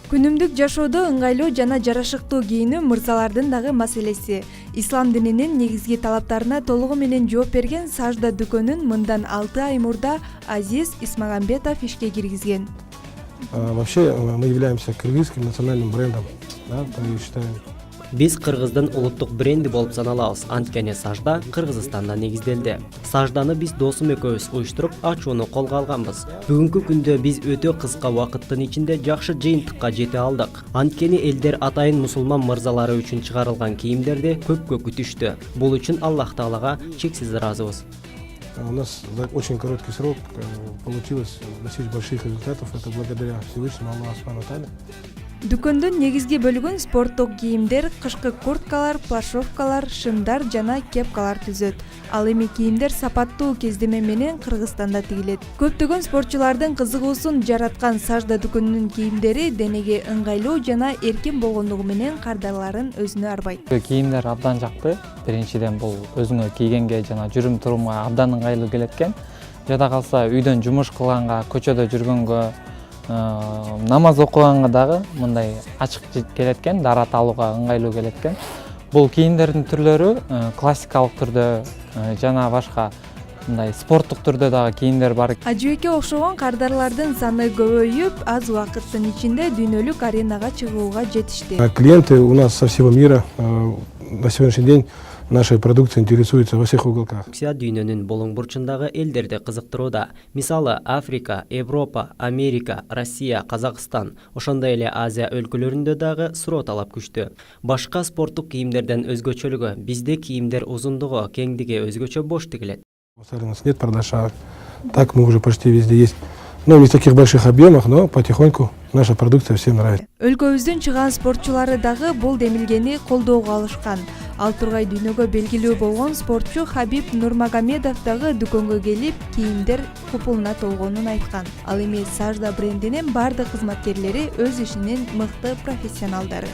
Күнүмдүк жашоодо ыңгайлуу жана жарашыктуу кийинүү мырзалардын дагы маселеси. Ислам дининин негизги талаптарына толугу менен жооп берген сажда дүкөнүн мындан 6 ай мурда Азиз Исмагамбетов ишке киргизген. Вообще мы являемся кыргызским национальным брендом, да, то есть считаем. Биз Кыргыздын улуттук бренди болуп саналабыз. Анткени сажда Кыргызстанда негизделди. Сажданы биз досум экөөбүз уюштуруп ачууну колго алганбыз. Бүгүнкү күндө биз өтө кыска убакыттын ичинде жакшы жыйынтыкка жете алдык. Анткени элдер атайын мусулман мырзалары үчүн чыгарылган кийимдерди көпкө күтүштү. Бул үчүн Аллах Таалага чексиз ыраазыбыз. У нас за очень короткий срок получилось достичь больших результатов. Это благодаря Всевышнему Аллаху Субхану ва Тааля. Дүкөндүн негизги бөлүгүн спорттук кийимдер, кышкы курткалар, плашовкалар, шымдар жана кепкалар түзөт. Ал эми кийимдер сапаттуу кездеме менен Кыргызстанда тигилет. Көптөгөн спортчулардын кызыгуусун жараткан сажда дүкөнүнүн кийимдери денеге ыңгайлуу жана эркин болгондугу менен кардарларын өзүнө арбайт. Кийимдер абдан жакты. Биринчиден бул өзүңө кийгенге жана жүрүм турумга абдан ыңгайлуу келет экен. Жада калса үйдөн жумуш кылганга, көчөдө жүргөнгө, намаз окуганга дагы мындай ачык келет экен, дарат алууга ыңгайлуу келет экен. Бул кийимдердин түрлөрү классикалык түрдө жана башка мындай спорттук түрдө дагы кийимдер бар. Ажыбекке окшогон кардарлардын саны көбөйүп, аз убакыттын ичинде дүйнөлүк аренага чыгууга жетишти. Клиенты у нас со всего мира. На сегодняшний день нашей продукцией интересуются во всех уголках. Дүйнөнүн болоң бурчундагы элдерди кызыктырууда. Мисалы Африка, Европа, Америка, Россия, Казакстан, ошондой эле Азия өлкөлөрүндө дагы суроо талап күчтүү. Башка спорттук кийимдерден өзгөчөлүгү бизде кийимдер узундугу, кеңдиги өзгөчө бош тигилет. У нас нет продажа. Так мы уже почти везде есть. Ну, не в таких больших объемах, но потихоньку наша продукция всем нравится. Өлкөбүздүн чыган спортчулары дагы бул демилгени колдоого алышкан. Ал тургай дүйнөгө белгилүү болгон спортчу Хабиб Нурмагомедов дагы дүкөнгө келип, кийимдер купулуна толгонун айткан. Ал эми сажда брендинин бардык кызматкерлери өз ишинин мыкты профессионалдары.